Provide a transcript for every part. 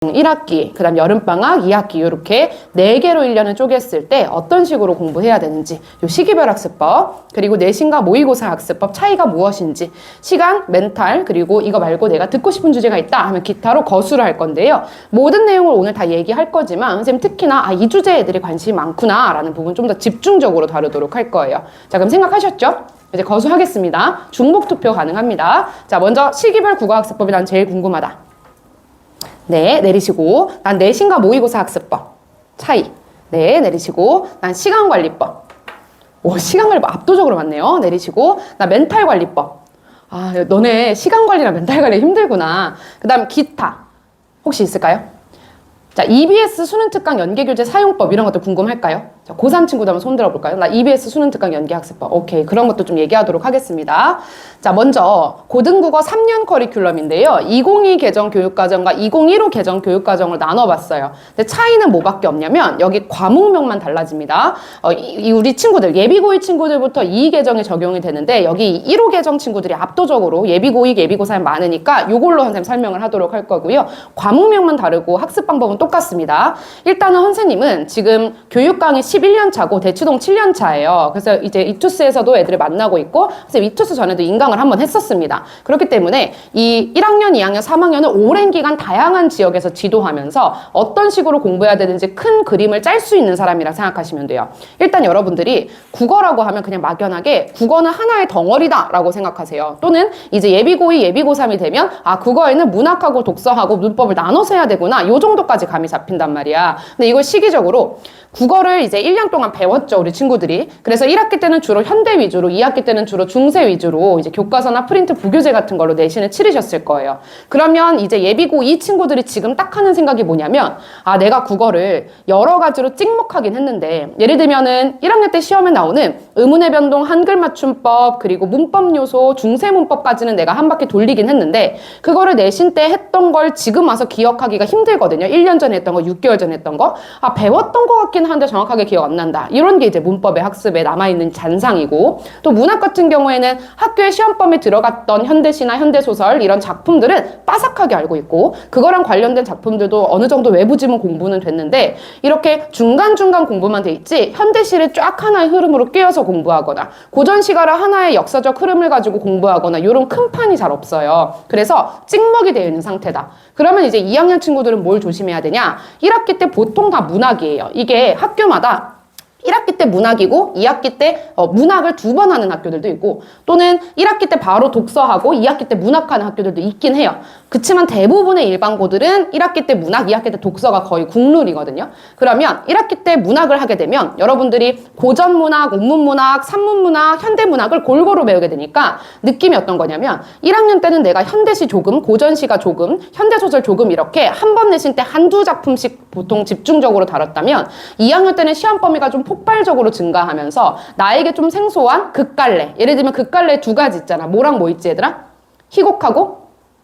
1학기, 그 다음 여름방학, 2학기 이렇게 4개로 1년을 쪼갰을 때 어떤 식으로 공부해야 되는지 요 시기별 학습법, 그리고 내신과 모의고사 학습법 차이가 무엇인지, 시간, 멘탈, 그리고 이거 말고 내가 듣고 싶은 주제가 있다 하면 기타로 거수를 할 건데요. 모든 내용을 오늘 다 얘기할 거지만 선생님 특히나 이 주제에 애들이 관심이 많구나 라는 부분 좀 더 집중적으로 다루도록 할 거예요. 자, 그럼 생각하셨죠? 이제 거수하겠습니다. 중복 투표 가능합니다. 자, 먼저 시기별 국어학습법이 난 제일 궁금하다. 네, 내리시고 난 내신과 모의고사 학습법 차이. 네, 내리시고 난 시간관리법. 오, 시간관리법 압도적으로 많네요. 내리시고 나 멘탈관리법. 아, 너네 시간관리랑 멘탈관리 힘들구나. 그 다음 기타 혹시 있을까요? 자, EBS 수능특강 연계교재 사용법 이런 것도 궁금할까요? 자, 고3 친구들 한번 손 들어볼까요? 나 EBS 수능특강 연계학습법. 오케이, 그런 것도 좀 얘기하도록 하겠습니다. 자, 먼저 고등국어 3년 커리큘럼인데요. 2022 개정 교육과정과 2015 개정 교육과정을 나눠봤어요. 근데 차이는 뭐밖에 없냐면 여기 과목명만 달라집니다. 우리 친구들, 예비고2 친구들부터 2 개정이 적용이 되는데 여기 1호 개정 친구들이 압도적으로 예비고2, 예비고3이 많으니까 이걸로 선생님 설명을 하도록 할 거고요. 과목명만 다르고 학습 방법은 똑같습니다. 일단은 선생님은 지금 교육강의 11년 차고 대치동 7년 차예요. 그래서 이제 이투스에서도 애들을 만나고 있고, 그래서 이투스 전에도 인강을 한번 했었습니다. 그렇기 때문에 이 1학년, 2학년, 3학년을 오랜 기간 다양한 지역에서 지도하면서 어떤 식으로 공부해야 되는지 큰 그림을 짤 수 있는 사람이라 생각하시면 돼요. 일단 여러분들이 국어라고 하면 그냥 막연하게 국어는 하나의 덩어리다라고 생각하세요. 또는 이제 예비고2, 예비고3이 되면 아, 국어에는 문학하고 독서하고 문법을 나눠서 해야 되구나. 요 정도까지 감이 잡힌단 말이야. 근데 이걸 시기적으로 국어를 이제 1년 동안 배웠죠, 우리 친구들이. 그래서 1학기 때는 주로 현대 위주로, 2학기 때는 주로 중세 위주로 이제 교과서나 프린트 부교재 같은 걸로 내신을 치르셨을 거예요. 그러면 이제 예비고 이 친구들이 지금 딱 하는 생각이 뭐냐면, 아, 내가 국어를 여러 가지로 찍먹하긴 했는데, 예를 들면은 1학년 때 시험에 나오는 의문의 변동, 한글 맞춤법, 그리고 문법 요소, 중세 문법까지는 내가 한 바퀴 돌리긴 했는데, 그거를 내신 때 했던 걸 지금 와서 기억하기가 힘들거든요. 1년 전에 했던 거, 6개월 전에 했던 거. 아, 배웠던 것 같긴 한데 정확하게 기억 안 난다. 이런 게 이제 문법의 학습에 남아있는 잔상이고, 또 문학 같은 경우에는 학교의 시험범에 들어갔던 현대시나 현대소설 이런 작품들은 빠삭하게 알고 있고, 그거랑 관련된 작품들도 어느 정도 외부 지문 공부는 됐는데, 이렇게 중간중간 공부만 돼 있지 현대시를 쫙 하나의 흐름으로 꿰어서 공부하거나 고전시가를 하나의 역사적 흐름을 가지고 공부하거나 이런 큰 판이 잘 없어요. 그래서 찍먹이 되어 있는 상태다. 그러면 이제 2학년 친구들은 뭘 조심해야 되냐? 1학기 때 보통 다 문학이에요. 이게 학교마다 1학기 때 문학이고 2학기 때 문학을 2번 하는 학교들도 있고, 또는 1학기 때 바로 독서하고 2학기 때 문학하는 학교들도 있긴 해요. 그치만 대부분의 일반고들은 1학기 때 문학, 2학기 때 독서가 거의 국룰이거든요. 그러면 1학기 때 문학을 하게 되면 여러분들이 고전문학, 온문문학, 산문문학, 현대문학을 골고루 배우게 되니까 느낌이 어떤 거냐면 1학년 때는 내가 현대시 조금, 고전시가 조금, 현대소설 조금 이렇게 한 번 내신 때 한두 작품씩 보통 집중적으로 다뤘다면 2학년 때는 시험 범위가 좀 폭발적으로 증가하면서 나에게 좀 생소한 극갈래, 예를 들면 극갈래 2가지 있잖아. 뭐랑 뭐 있지 얘들아? 희곡하고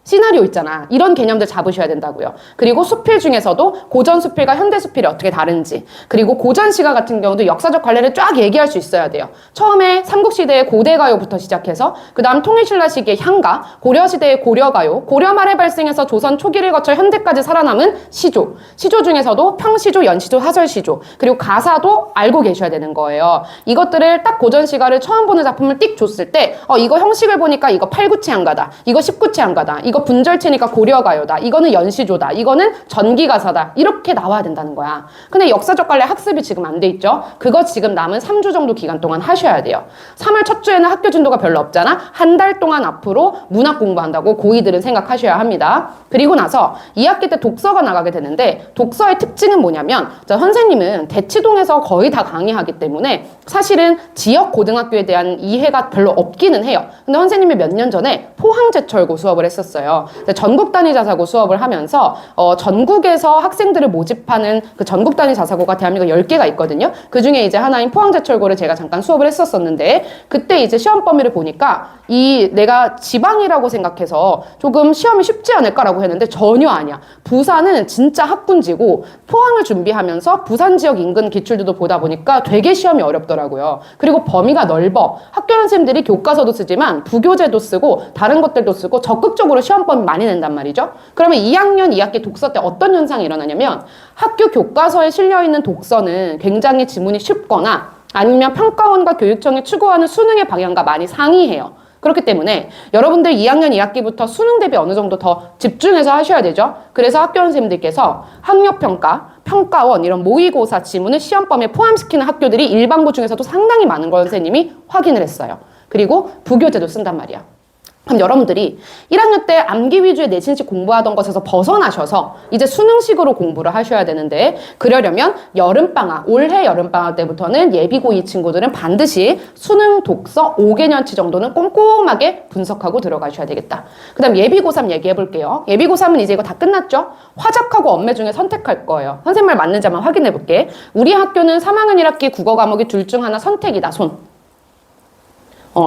시나리오 있잖아. 이런 개념들 잡으셔야 된다고요. 그리고 수필 중에서도 고전 수필과 현대 수필이 어떻게 다른지, 그리고 고전 시가 같은 경우도 역사적 관례를 쫙 얘기할 수 있어야 돼요. 처음에 삼국시대의 고대가요부터 시작해서 그 다음 통일신라 시기의 향가, 고려시대의 고려가요, 고려 말에 발생해서 조선 초기를 거쳐 현대까지 살아남은 시조, 시조 중에서도 평시조, 연시조, 사설시조, 그리고 가사도 알고 계셔야 되는 거예요. 이것들을 딱 고전 시가를 처음 보는 작품을 띡 줬을 때 이거 형식을 보니까 이거 8구체 향가다, 이거 10구체 향가다, 이거 분절체니까 고려가요다, 이거는 연시조다, 이거는 전기가사다, 이렇게 나와야 된다는 거야. 근데 역사적 관례 학습이 지금 안 돼 있죠? 그거 지금 남은 3주 정도 기간 동안 하셔야 돼요. 3월 첫 주에는 학교 진도가 별로 없잖아? 한 달 동안 앞으로 문학 공부한다고 고2들은 생각하셔야 합니다. 그리고 나서 2학기 때 독서가 나가게 되는데, 독서의 특징은 뭐냐면, 선생님은 대치동에서 거의 다 강의하기 때문에 사실은 지역 고등학교에 대한 이해가 별로 없기는 해요. 근데 선생님이 몇 년 전에 포항제철고 수업을 했었어요. 전국 단위 자사고 수업을 하면서 전국에서 학생들을 모집하는 그 전국 단위 자사고가 대한민국에 10개가 있거든요. 그 중에 이제 하나인 포항제철고를 제가 잠깐 수업을 했었었는데, 그때 이제 시험 범위를 보니까 내가 지방이라고 생각해서 조금 시험이 쉽지 않을까라고 했는데 전혀 아니야. 부산은 진짜 학군지고 포항을 준비하면서 부산 지역 인근 기출들도 보다 보니까 되게 시험이 어렵더라고요. 그리고 범위가 넓어. 학교 선생님들이 교과서도 쓰지만 부교재도 쓰고 다른 것들도 쓰고 적극적으로 시험 시험범위 많이 낸단 말이죠. 그러면 2학년 2학기 독서 때 어떤 현상이 일어나냐면 학교 교과서에 실려있는 독서는 굉장히 지문이 쉽거나 아니면 평가원과 교육청이 추구하는 수능의 방향과 많이 상이해요. 그렇기 때문에 여러분들 2학년 2학기부터 수능 대비 어느 정도 더 집중해서 하셔야 되죠. 그래서 학교 선생님들께서 학력평가, 평가원 이런 모의고사 지문을 시험범위에 포함시키는 학교들이 일반고 중에서도 상당히 많은 걸 선생님이 확인을 했어요. 그리고 부교재도 쓴단 말이야. 그럼 여러분들이 1학년 때 암기 위주의 내신식 공부하던 것에서 벗어나셔서 이제 수능식으로 공부를 하셔야 되는데 그러려면 여름방학, 올해 여름방학 때부터는 예비고2 친구들은 반드시 수능 독서 5개년치 정도는 꼼꼼하게 분석하고 들어가셔야 되겠다. 그 다음 예비고3 얘기해 볼게요. 예비고3은 이제 이거 다 끝났죠? 화작하고 엄매 중에 선택할 거예요. 선생님 말 맞는지 한번 확인해 볼게. 우리 학교는 3학년 1학기 국어 과목이 둘 중 하나 선택이다. 손.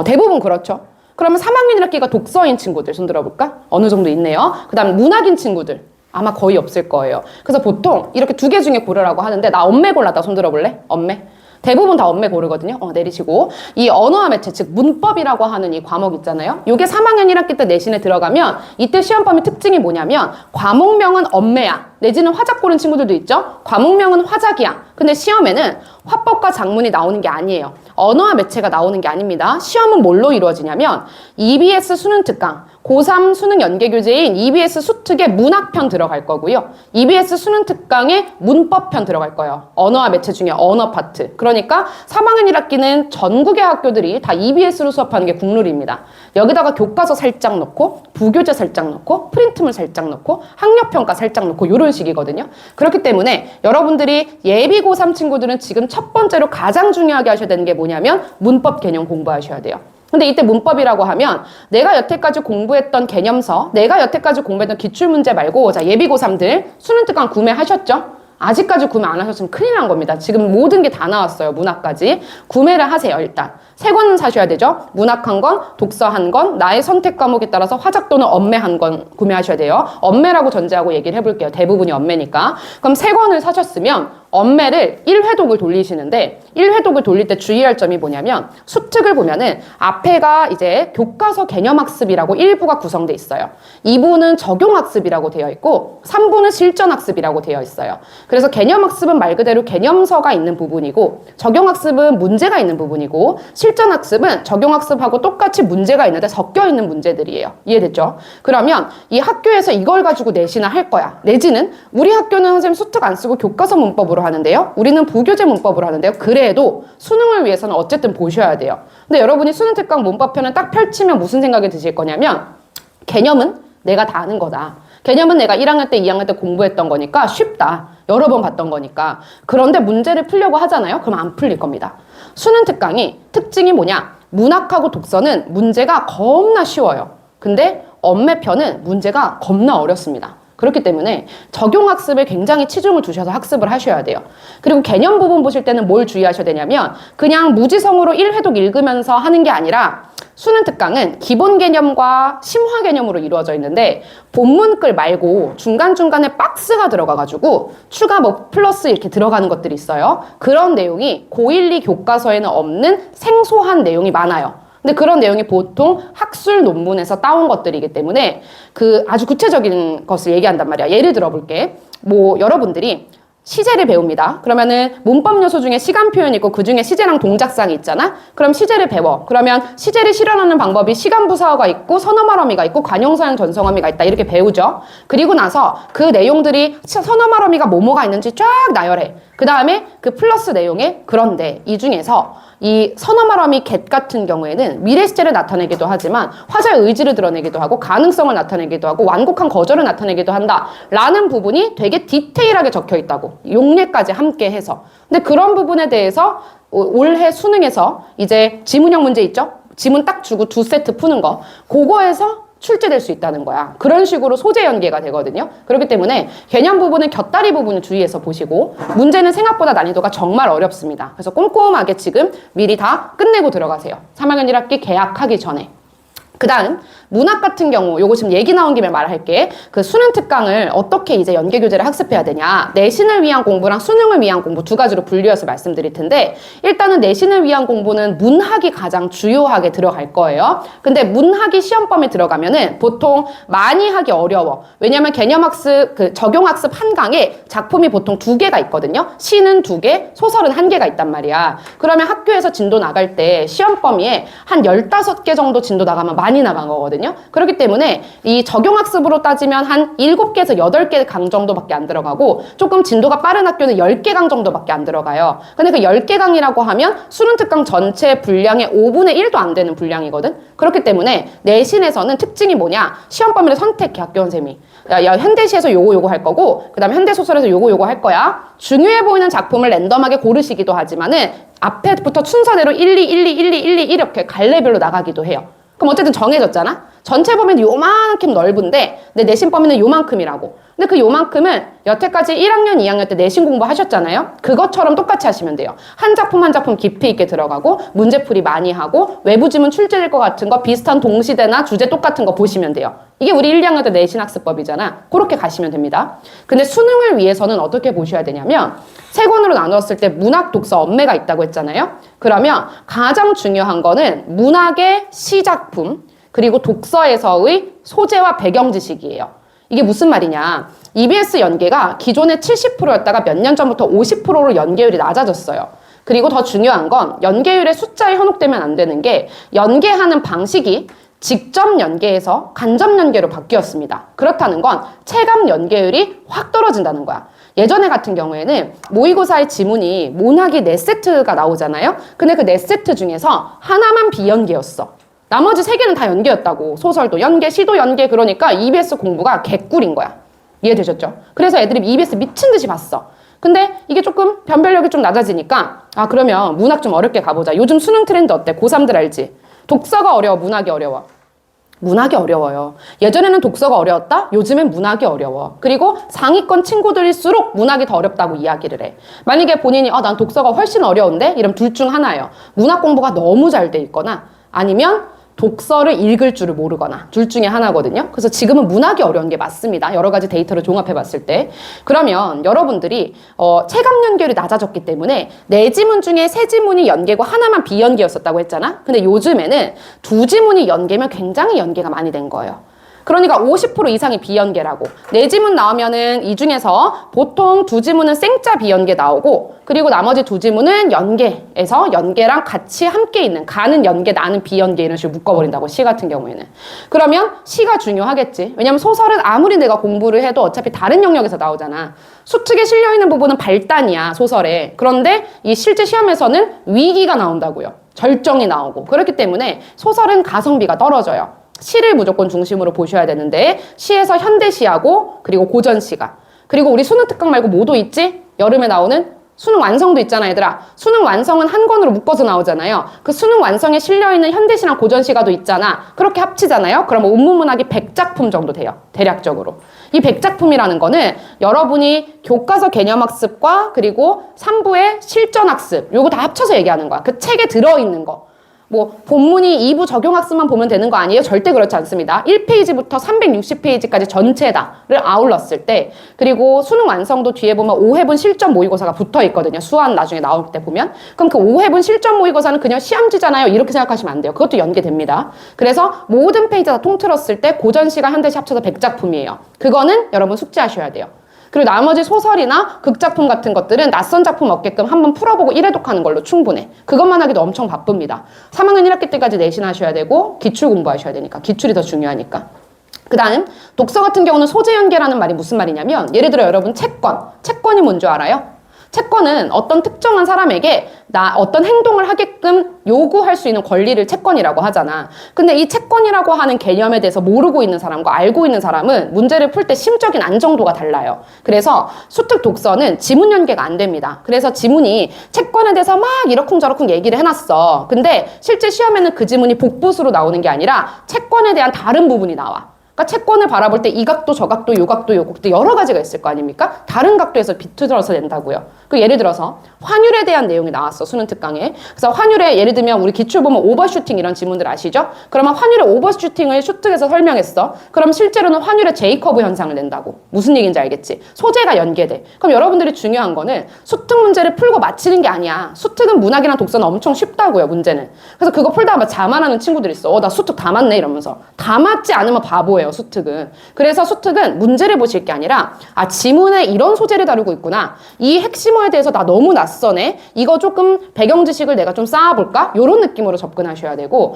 대부분 그렇죠. 그러면 3학년 1학기가 독서인 친구들 손 들어볼까? 어느 정도 있네요. 그 다음 문학인 친구들 아마 거의 없을 거예요. 그래서 보통 이렇게 2개 중에 고르라고 하는데 나 엄매 골랐다. 손 들어볼래? 엄매. 대부분 다 엄매 고르거든요. 내리시고 이 언어와 매체 즉 문법이라고 하는 이 과목 있잖아요. 이게 3학년 1학기 때 내신에 들어가면 이때 시험범위 특징이 뭐냐면 과목명은 엄매야. 내지는 화작 고른 친구들도 있죠. 과목명은 화작이야. 근데 시험에는 화법과 작문이 나오는 게 아니에요. 언어와 매체가 나오는 게 아닙니다. 시험은 뭘로 이루어지냐면 EBS 수능 특강, 고3 수능 연계교재인 EBS 수특의 문학편 들어갈 거고요. EBS 수능 특강에 문법편 들어갈 거예요. 언어와 매체 중에 언어 파트. 그러니까 3학년 1학기는 전국의 학교들이 다 EBS로 수업하는 게 국룰입니다. 여기다가 교과서 살짝 넣고 부교재 살짝 넣고 프린트물 살짝 넣고 학력평가 살짝 넣고 이런 식이거든요. 그렇기 때문에 여러분들이 예비 고3 친구들은 지금 첫 번째로 가장 중요하게 하셔야 되는 게 뭐냐면 문법 개념 공부하셔야 돼요. 근데 이때 문법이라고 하면 내가 여태까지 공부했던 개념서, 내가 여태까지 공부했던 기출문제 말고 자 예비 고3들 수능 특강 구매하셨죠? 아직까지 구매 안 하셨으면 큰일 난 겁니다. 지금 모든 게 다 나왔어요. 문학까지. 구매를 하세요, 일단. 3권은 사셔야 되죠. 문학 한 권, 독서 한 권, 나의 선택 과목에 따라서 화작 또는 엄매 한 권 구매하셔야 돼요. 엄매라고 전제하고 얘기를 해볼게요. 대부분이 엄매니까. 그럼 3권을 사셨으면 엄매를 1회독을 돌리시는데 1회독을 돌릴 때 주의할 점이 뭐냐면 수특을 보면은 앞에가 이제 교과서 개념학습이라고 1부가 구성돼 있어요. 2부는 적용학습이라고 되어 있고 3부는 실전학습이라고 되어 있어요. 그래서 개념학습은 말 그대로 개념서가 있는 부분이고 적용학습은 문제가 있는 부분이고 실전학습은 적용학습하고 똑같이 문제가 있는데 섞여 있는 문제들이에요. 이해됐죠? 그러면 이 학교에서 이걸 가지고 내신을 할 거야. 내지는 우리 학교는 선생님 수특 안 쓰고 교과서 문법으로 하는데요. 우리는 부교재 문법으로 하는데요. 그래도 수능을 위해서는 어쨌든 보셔야 돼요. 근데 여러분이 수능 특강 문법편을 딱 펼치면 무슨 생각이 드실 거냐면 개념은 내가 다 아는 거다. 개념은 내가 1학년 때, 2학년 때 공부했던 거니까 쉽다. 여러 번 봤던 거니까. 그런데 문제를 풀려고 하잖아요. 그럼 안 풀릴 겁니다. 수능 특강이 특징이 뭐냐? 문학하고 독서는 문제가 겁나 쉬워요. 근데 엄매편은 문제가 겁나 어렵습니다. 그렇기 때문에 적용학습에 굉장히 치중을 두셔서 학습을 하셔야 돼요. 그리고 개념 부분 보실 때는 뭘 주의하셔야 되냐면 그냥 무지성으로 1회독 읽으면서 하는 게 아니라 수능 특강은 기본 개념과 심화 개념으로 이루어져 있는데 본문글 말고 중간중간에 박스가 들어가가지고 추가 뭐 플러스 이렇게 들어가는 것들이 있어요. 그런 내용이 고1, 2 교과서에는 없는 생소한 내용이 많아요. 근데 그런 내용이 보통 학술 논문에서 따온 것들이기 때문에 그 아주 구체적인 것을 얘기한단 말이야. 예를 들어볼게. 뭐 여러분들이 시제를 배웁니다. 그러면은 문법 요소 중에 시간 표현이 있고 그 중에 시제랑 동작상이 있잖아. 그럼 시제를 배워. 그러면 시제를 실현하는 방법이 시간 부사어가 있고 선어 말어미가 있고 관용사형 전성어미가 있다. 이렇게 배우죠. 그리고 나서 그 내용들이 선어 말어미가 뭐뭐가 있는지 쫙 나열해. 그 다음에 그 플러스 내용에 그런데 이 중에서 이 선어 말어미 get 같은 경우에는 미래 시제를 나타내기도 하지만 화자의 의지를 드러내기도 하고 가능성을 나타내기도 하고 완곡한 거절을 나타내기도 한다 라는 부분이 되게 디테일하게 적혀 있다고. 용례까지 함께 해서. 근데 그런 부분에 대해서 올해 수능에서 이제 지문형 문제 있죠? 지문 딱 주고 2세트 푸는 거. 그거에서 출제될 수 있다는 거야. 그런 식으로 소재 연계가 되거든요. 그렇기 때문에 개념 부분은 곁다리 부분을 주의해서 보시고 문제는 생각보다 난이도가 정말 어렵습니다. 그래서 꼼꼼하게 지금 미리 다 끝내고 들어가세요. 3학년 1학기 개학하기 전에. 그 다음 문학 같은 경우 요거 지금 얘기 나온 김에 말할게. 그 수능 특강을 어떻게 이제 연계교재를 학습해야 되냐, 내신을 위한 공부랑 수능을 위한 공부 두 가지로 분류해서 말씀드릴 텐데, 일단은 내신을 위한 공부는 문학이 가장 주요하게 들어갈 거예요. 근데 문학이 시험범에 들어가면은 보통 많이 하기 어려워. 왜냐면 개념학습, 그 적용학습 한 강에 작품이 보통 2개가 있거든요. 시는 2개, 소설은 1개가 있단 말이야. 그러면 학교에서 진도 나갈 때 시험 범위에 한 15개 정도 진도 나가면 많이 나간 거거든요. 그렇기 때문에 이 적용학습으로 따지면 한 7개에서 8개 강 정도밖에 안 들어가고, 조금 진도가 빠른 학교는 10개 강 정도밖에 안 들어가요. 근데 그 10개 강이라고 하면 수능 특강 전체 분량의 5분의 1도 안 되는 분량이거든. 그렇기 때문에 내신에서는 특징이 뭐냐, 시험 범위를 선택해. 학교원쌤이 야, 현대시에서 요거 할 거고, 그 다음에 현대소설에서 요거 할 거야. 중요해 보이는 작품을 랜덤하게 고르시기도 하지만은 앞에부터 순서대로 1, 2, 1, 2, 1, 2, 1, 2 이렇게 갈래별로 나가기도 해요. 그럼 어쨌든 정해졌잖아? 전체 범위는 요만큼 넓은데 내 내신 범위는 요만큼이라고. 근데 그 요만큼은 여태까지 1학년, 2학년 때 내신 공부 하셨잖아요? 그것처럼 똑같이 하시면 돼요. 한 작품 한 작품 깊이 있게 들어가고, 문제풀이 많이 하고, 외부 지문 출제될 것 같은 거 비슷한 동시대나 주제 똑같은 거 보시면 돼요. 이게 우리 1, 2학년 때 내신학습법이잖아. 그렇게 가시면 됩니다. 근데 수능을 위해서는 어떻게 보셔야 되냐면, 3권으로 나누었을 때 문학, 독서, 엄매가 있다고 했잖아요? 그러면 가장 중요한 거는 문학의 시작품, 그리고 독서에서의 소재와 배경 지식이에요. 이게 무슨 말이냐, EBS 연계가 기존에 70%였다가 몇 년 전부터 50%로 연계율이 낮아졌어요. 그리고 더 중요한 건 연계율의 숫자에 현혹되면 안 되는 게, 연계하는 방식이 직접 연계에서 간접 연계로 바뀌었습니다. 그렇다는 건 체감 연계율이 확 떨어진다는 거야. 예전에 같은 경우에는 모의고사의 지문이 모나기 4세트가 나오잖아요. 근데 그 4세트 중에서 하나만 비연계였어. 나머지 3개는 다 연계였다고. 소설도 연계, 시도 연계. 그러니까 EBS 공부가 개꿀인 거야. 이해되셨죠? 그래서 애들이 EBS 미친 듯이 봤어. 근데 이게 조금 변별력이 좀 낮아지니까, 아 그러면 문학 좀 어렵게 가보자. 요즘 수능 트렌드 어때? 고3들 알지? 독서가 어려워, 문학이 어려워? 문학이 어려워요. 예전에는 독서가 어려웠다? 요즘엔 문학이 어려워. 그리고 상위권 친구들일수록 문학이 더 어렵다고 이야기를 해. 만약에 본인이 난 독서가 훨씬 어려운데? 이러면 둘 중 하나예요. 문학 공부가 너무 잘 돼 있거나, 아니면 독서를 읽을 줄을 모르거나, 둘 중에 하나거든요. 그래서 지금은 문학이 어려운 게 맞습니다. 여러 가지 데이터를 종합해 봤을 때. 그러면 여러분들이 체감 연계율이 낮아졌기 때문에 4지문 중에 3지문이 연계고 하나만 비연계였었다고 했잖아. 근데 요즘에는 2지문이 연계면 굉장히 연계가 많이 된 거예요. 그러니까 50% 이상이 비연계라고. 4지문 나오면은 이 중에서 보통 2지문은 생짜 비연계 나오고, 그리고 나머지 2지문은 연계에서 연계랑 같이 함께 있는, 가는 연계, 나는 비연계, 이런 식으로 묶어버린다고, 시 같은 경우에는. 그러면 시가 중요하겠지. 왜냐면 소설은 아무리 내가 공부를 해도 어차피 다른 영역에서 나오잖아. 수특에 실려있는 부분은 발단이야, 소설에. 그런데 이 실제 시험에서는 위기가 나온다고요. 절정이 나오고. 그렇기 때문에 소설은 가성비가 떨어져요. 시를 무조건 중심으로 보셔야 되는데, 시에서 현대시하고 그리고 고전시가, 그리고 우리 수능 특강 말고 뭐도 있지? 여름에 나오는 수능 완성도 있잖아, 얘들아. 수능 완성은 한 권으로 묶어서 나오잖아요. 그 수능 완성에 실려있는 현대시랑 고전시가도 있잖아. 그렇게 합치잖아요. 그러면 온문문학이 100작품 정도 돼요, 대략적으로. 이 100작품이라는 거는 여러분이 교과서 개념학습과 그리고 3부의 실전학습, 요거 다 합쳐서 얘기하는 거야. 그 책에 들어있는 거. 뭐 본문이 2부 적용학습만 보면 되는 거 아니에요? 절대 그렇지 않습니다. 1페이지부터 360페이지까지 전체다를 아울렀을 때, 그리고 수능 완성도 뒤에 보면 5회분 실전 모의고사가 붙어 있거든요. 수학 나중에 나올 때 보면. 그럼 그 5회분 실전 모의고사는 그냥 시험지잖아요. 이렇게 생각하시면 안 돼요. 그것도 연계됩니다. 그래서 모든 페이지 다 통틀었을 때 고전시가 현대시 합쳐서 100작품이에요. 그거는 여러분 숙지하셔야 돼요. 그리고 나머지 소설이나 극작품 같은 것들은 낯선 작품 얻게끔 한번 풀어보고 1회독하는 걸로 충분해. 그것만 하기도 엄청 바쁩니다. 3학년 1학기 때까지 내신하셔야 되고 기출 공부하셔야 되니까. 기출이 더 중요하니까. 그 다음 독서 같은 경우는 소재 연계라는 말이 무슨 말이냐면, 예를 들어 여러분 채권이 뭔 줄 알아요? 채권은 어떤 특정한 사람에게 어떤 행동을 하게끔 요구할 수 있는 권리를 채권이라고 하잖아. 근데 이 채권이라고 하는 개념에 대해서 모르고 있는 사람과 알고 있는 사람은 문제를 풀 때 심적인 안정도가 달라요. 그래서 수특 독서는 지문 연계가 안 됩니다. 그래서 지문이 채권에 대해서 막 이러쿵저러쿵 얘기를 해놨어. 근데 실제 시험에는 그 지문이 복붙으로 나오는 게 아니라 채권에 대한 다른 부분이 나와. 그러니까 채권을 바라볼 때 이 각도, 저 각도, 요 각도, 요 각도 여러 가지가 있을 거 아닙니까? 다른 각도에서 비틀어서 낸다고요. 그 예를 들어서 환율에 대한 내용이 나왔어, 수능 특강에. 그래서 환율에 예를 들면 우리 기출 보면 오버슈팅 이런 지문들 아시죠? 그러면 환율의 오버슈팅을 슈팅에서 설명했어. 그럼 실제로는 환율의 제이커브 현상을 낸다고. 무슨 얘기인지 알겠지? 소재가 연계돼. 그럼 여러분들이 중요한 거는 수특 문제를 풀고 마치는 게 아니야. 수특은 문학이랑 독서는 엄청 쉽다고요, 문제는. 그래서 그거 풀다가 막 자만하는 친구들 있어. 나 수특 다 맞네 이러면서. 다 맞지 않으면 바보예요, 수특은. 그래서 수특은 문제를 보실 게 아니라 지문에 이런 소재를 다루고 있구나. 이 핵심어에 대해서 나 너무 낯서네. 이거 조금 배경 지식을 내가 좀 쌓아볼까? 이런 느낌으로 접근하셔야 되고,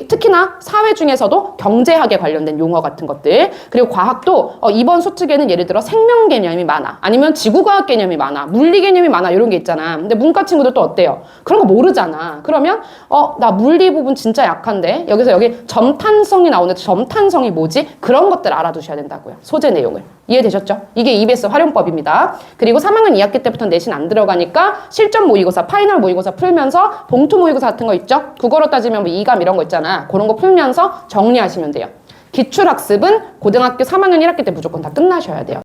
특히나 사회 중에서도 경제학에 관련된 용어 같은 것들, 그리고 과학도 이번 수특에는 예를 들어 생명 개념이 많아, 아니면 지구과학 개념이 많아, 물리 개념이 많아, 이런 게 있잖아. 근데 문과 친구들 또 어때요? 그런 거 모르잖아. 그러면 나 물리 부분 진짜 약한데 여기서 여기 점탄성이 나오는데 점탄성이 뭐지? 그런 것들 알아두셔야 된다고요. 소재 내용을. 이해되셨죠? 이게 EBS 활용법입니다. 그리고 3학년 2학기 때부터 내신 안 들어가니까 실전 모의고사, 파이널 모의고사 풀면서 봉투 모의고사 같은 거 있죠? 국어로 따지면 뭐 이감 이런 거 있잖아. 그런 거 풀면서 정리하시면 돼요. 기출학습은 고등학교 3학년 1학기 때 무조건 다 끝나셔야 돼요.